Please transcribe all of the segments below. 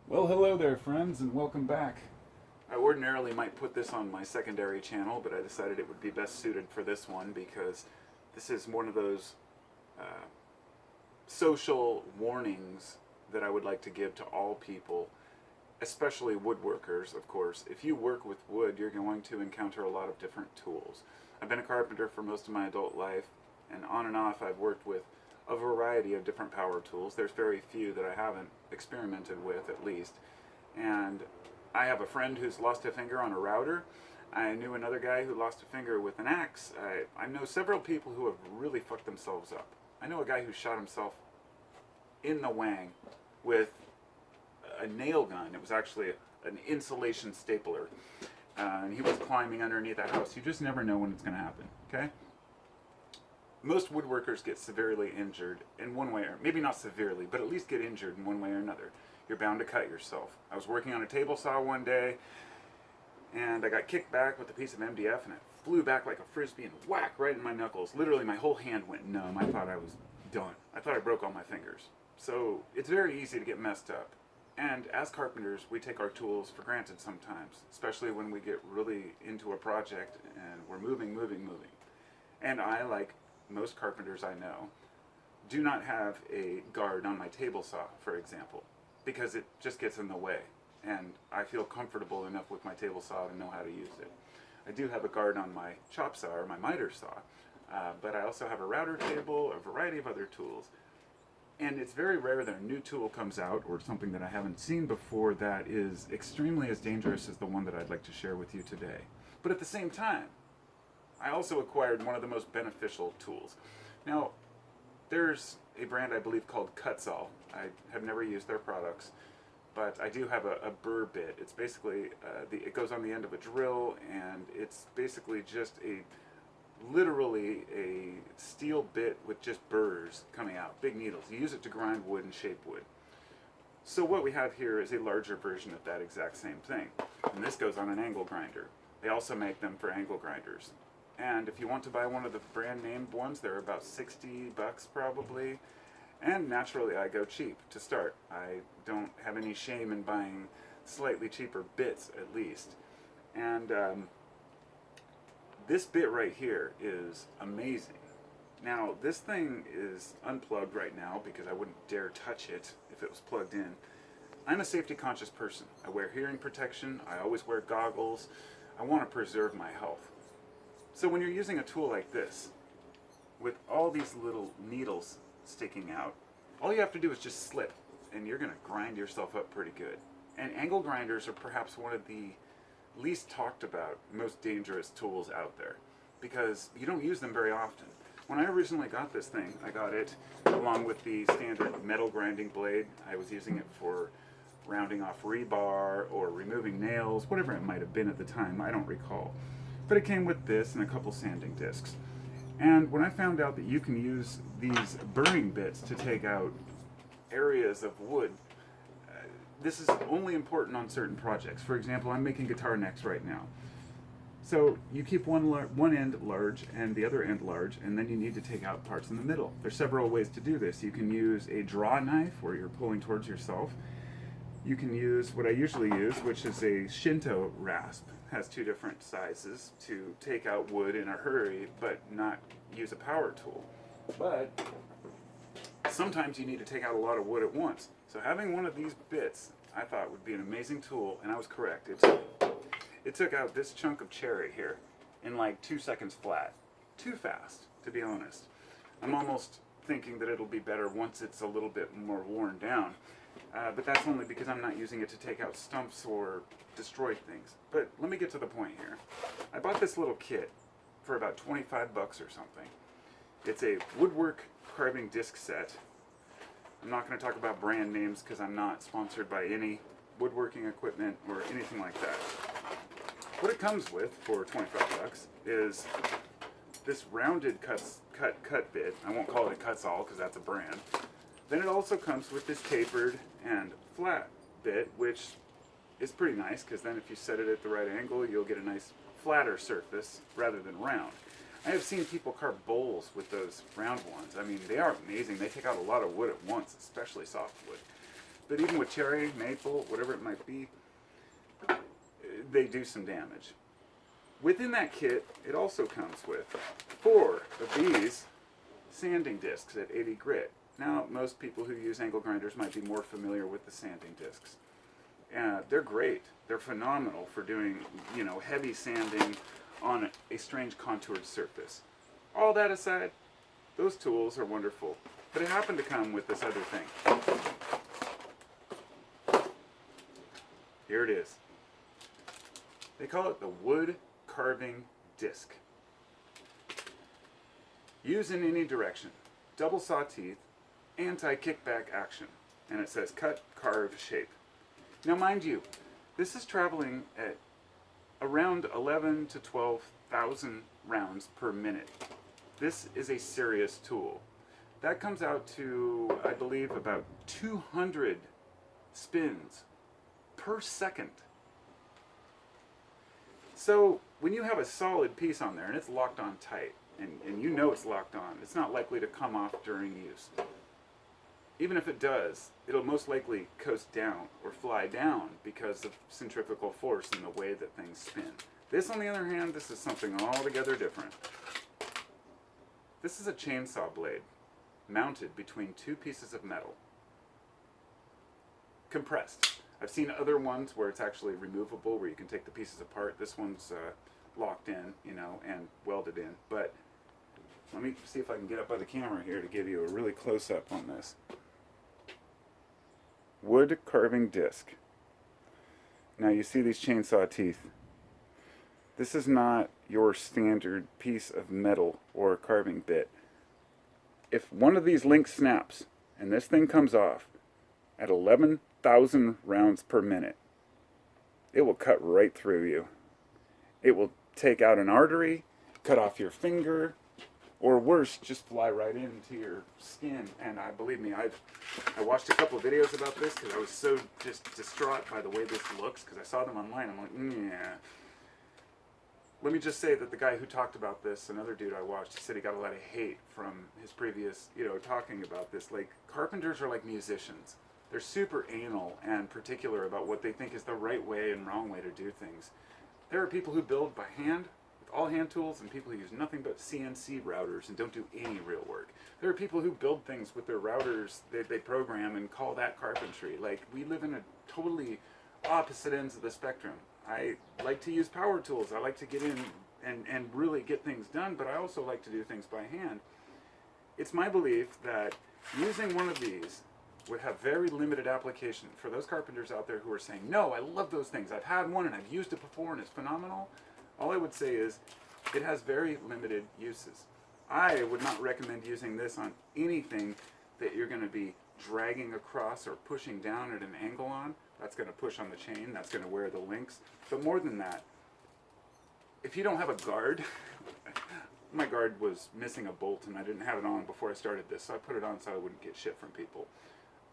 Well, hello there, friends, and welcome back. I ordinarily might put this on my secondary channel, but I decided it would be best suited for this one because this is one of those social warnings that I would like to give to all people, especially woodworkers, of course. If you work with wood, you're going to encounter a lot of different tools. I've been a carpenter for most of my adult life, and on and off I've worked with a variety of different power tools. There's very few that I haven't experimented with, at least. And I have a friend who's lost a finger on a router. I knew another guy who lost a finger with an axe. I know several people who have really fucked themselves up. I know a guy who shot himself in the wang with a nail gun. It was actually an insulation stapler. And he was climbing underneath a house. You just never know when it's going to happen, okay? Most woodworkers get severely injured in one way, or maybe not severely, but at least get injured in one way or another. You're bound to cut yourself. I was working on a table saw one day, and I got kicked back with a piece of MDF, and it flew back like a frisbee and whack right in my knuckles. Literally, my whole hand went numb. I thought I was done. I thought I broke all my fingers. So it's very easy to get messed up. And as carpenters, we take our tools for granted sometimes, especially when we get really into a project and we're moving. And I, like most carpenters I know, do not have a guard on my table saw, for example, because it just gets in the way. And I feel comfortable enough with my table saw to know how to use it. I do have a guard on my chop saw or my miter saw, but I also have a router table, a variety of other tools. And it's very rare that a new tool comes out or something that I haven't seen before that is extremely as dangerous as the one that I'd like to share with you today. But at the same time, I also acquired one of the most beneficial tools. Now, there's a brand I believe called Kutzall. I have never used their products, but I do have a burr bit. It's basically, it goes on the end of a drill, and it's basically just literally a steel bit with just burrs coming out, big needles. You use it to grind wood and shape wood. So what we have here is a larger version of that exact same thing, and this goes on an angle grinder. They also make them for angle grinders. And if you want to buy one of the brand named ones, they're about $60 probably. And naturally, I go cheap to start. I don't have any shame in buying slightly cheaper bits, at least. And this bit right here is amazing. Now, this thing is unplugged right now because I wouldn't dare touch it if it was plugged in. I'm a safety conscious person. I wear hearing protection. I always wear goggles. I want to preserve my health. So when you're using a tool like this, with all these little needles sticking out, all you have to do is just slip, and you're going to grind yourself up pretty good. And angle grinders are perhaps one of the least talked about, most dangerous tools out there, because you don't use them very often. When I originally got this thing, I got it along with the standard metal grinding blade. I was using it for rounding off rebar or removing nails, whatever it might have been at the time, I don't recall. But it came with this and a couple sanding discs. And when I found out that you can use these burring bits to take out areas of wood, this is only important on certain projects. For example, I'm making guitar necks right now. So you keep one end large and the other end large, and then you need to take out parts in the middle. There's several ways to do this. You can use a draw knife where you're pulling towards yourself. You can use what I usually use, which is a Shinto rasp. Has two different sizes to take out wood in a hurry, but not use a power tool. But sometimes you need to take out a lot of wood at once. So having one of these bits, I thought would be an amazing tool, and I was correct. It took out this chunk of cherry here in like 2 seconds flat. Too fast, to be honest. I'm almost thinking that it'll be better once it's a little bit more worn down. But that's only because I'm not using it to take out stumps or destroy things. But let me get to the point here. I bought this little kit for about 25 bucks or something. It's a woodwork carving disc set. I'm not going to talk about brand names because I'm not sponsored by any woodworking equipment or anything like that. What it comes with for 25 bucks is this rounded cut bit. I won't call it a Kutzall because that's a brand. Then it also comes with this tapered and flat bit, which is pretty nice because then if you set it at the right angle, you'll get a nice flatter surface rather than round. I have seen people carve bowls with those round ones. I mean, they are amazing. They take out a lot of wood at once, especially softwood. But even with cherry, maple, whatever it might be, they do some damage. Within that kit, it also comes with 4 of these sanding discs at 80 grit. Now, most people who use angle grinders might be more familiar with the sanding discs. They're great. They're phenomenal for doing, heavy sanding on a strange contoured surface. All that aside, those tools are wonderful. But it happened to come with this other thing. Here it is. They call it the wood carving disc. Use in any direction. Double saw teeth, anti-kickback action. And it says cut, carve, shape. Now mind you, this is traveling at around 11 to 12,000 rounds per minute. This is a serious tool. That comes out to, I believe, about 200 spins per second. So when you have a solid piece on there and it's locked on tight, and you know it's locked on, it's not likely to come off during use. Even if it does, it'll most likely coast down or fly down because of centrifugal force and the way that things spin. This, on the other hand, this is something altogether different. This is a chainsaw blade mounted between 2 pieces of metal. Compressed. I've seen other ones where it's actually removable, where you can take the pieces apart. This one's locked in, and welded in. But let me see if I can get up by the camera here to give you a really close-up on this. Wood carving disc. Now you see these chainsaw teeth. This is not your standard piece of metal or carving bit. If one of these links snaps and this thing comes off at 11,000 rounds per minute, it will cut right through you. It will take out an artery, cut off your finger, or worse, just fly right into your skin. And believe me, I watched a couple of videos about this because I was so just distraught by the way this looks, because I saw them online. I'm like, yeah. Let me just say that the guy who talked about this, another dude I watched, he said he got a lot of hate from his previous, talking about this. Like, carpenters are like musicians. They're super anal and particular about what they think is the right way and wrong way to do things. There are people who build by hand, with all hand tools, and people who use nothing but CNC routers and don't do any real work. There are people who build things with their routers that they program and call that carpentry. Like, we live in a totally opposite ends of the spectrum. I like to use power tools. I like to get in and really get things done, but I also like to do things by hand. It's my belief that using one of these would have very limited application for those carpenters out there who are saying, no, I love those things. I've had one and I've used it before and it's phenomenal. All I would say is it has very limited uses. I would not recommend using this on anything that you're going to be dragging across or pushing down at an angle on. That's going to push on the chain. That's going to wear the links. But more than that, if you don't have a guard, my guard was missing a bolt and I didn't have it on before I started this, so I put it on so I wouldn't get shit from people.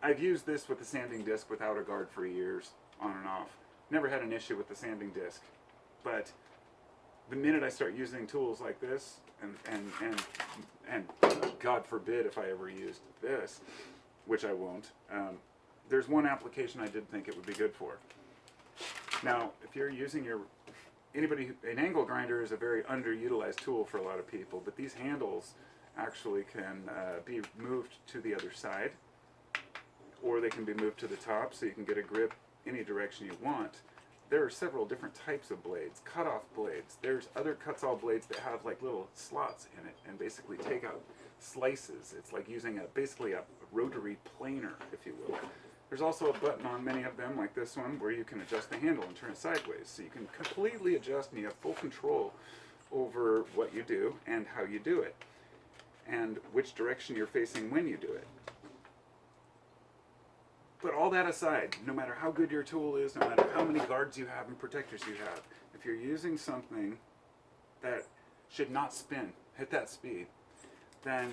I've used this with the sanding disc without a guard for years, on and off. Never had an issue with the sanding disc. But the minute I start using tools like this, and God forbid if I ever used this, which I won't, there's one application I did think it would be good for. Now, if you're using an angle grinder is a very underutilized tool for a lot of people, but these handles actually can be moved to the other side, or they can be moved to the top so you can get a grip any direction you want. There are several different types of blades, cut-off blades. There's other cut-off blades that have like little slots in it and basically take out slices. It's like using basically a rotary planer, if you will. There's also a button on many of them, like this one, where you can adjust the handle and turn it sideways. So you can completely adjust and you have full control over what you do and how you do it, and which direction you're facing when you do it. But all that aside, no matter how good your tool is, no matter how many guards you have and protectors you have, if you're using something that should not spin at that speed, then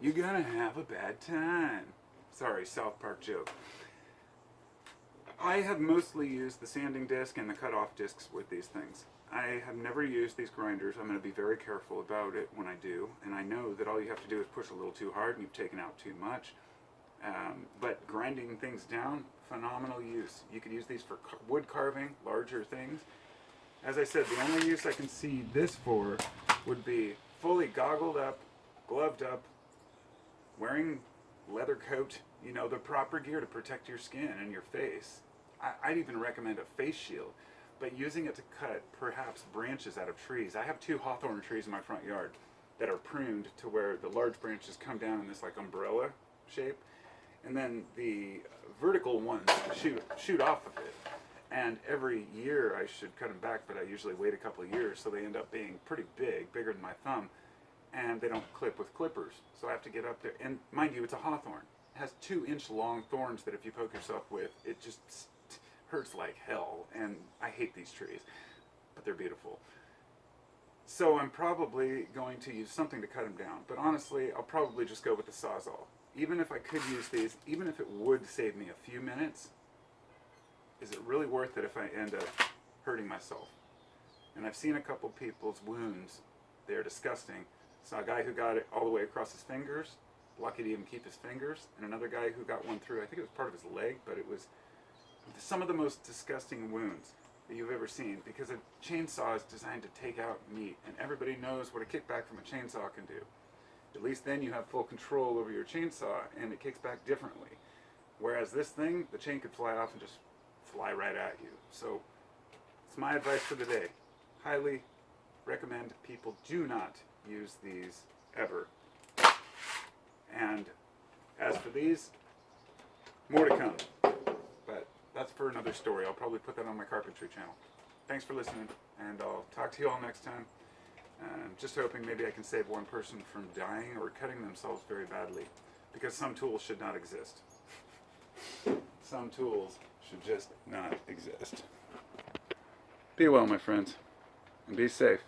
you're gonna have a bad time. Sorry, South Park joke. I have mostly used the sanding disc and the cut-off discs with these things. I have never used these grinders. I'm going to be very careful about it when I do, and I know that all you have to do is push a little too hard and you've taken out too much. But grinding things down, phenomenal use. You could use these for wood carving, larger things. As I said, the only use I can see this for would be fully goggled up, gloved up, wearing leather coat, the proper gear to protect your skin and your face. I'd even recommend a face shield, but using it to cut perhaps branches out of trees. I have 2 hawthorn trees in my front yard that are pruned to where the large branches come down in this like umbrella shape, and then the vertical ones shoot off of it. And every year I should cut them back, but I usually wait a couple of years, so they end up being pretty big, bigger than my thumb, and they don't clip with clippers. So I have to get up there, and mind you, it's a hawthorn. It has 2-inch long thorns that if you poke yourself with, it just hurts like hell, and I hate these trees, but they're beautiful. So I'm probably going to use something to cut them down, but honestly, I'll probably just go with the Sawzall. Even if I could use these, even if it would save me a few minutes, is it really worth it if I end up hurting myself? And I've seen a couple people's wounds. They're disgusting. Saw a guy who got it all the way across his fingers, lucky to even keep his fingers, and another guy who got one through, I think it was part of his leg, but it was some of the most disgusting wounds that you've ever seen, because a chainsaw is designed to take out meat, and everybody knows what a kickback from a chainsaw can do. At least then you have full control over your chainsaw, and it kicks back differently. Whereas this thing, the chain could fly off and just fly right at you. So it's my advice for the day. Highly recommend people do not use these ever. And as for these, more to come. But that's for another story. I'll probably put that on my carpentry channel. Thanks for listening, and I'll talk to you all next time. Just hoping maybe I can save one person from dying or cutting themselves very badly, because some tools should not exist. Some tools should just not exist. Be well, my friends, and be safe.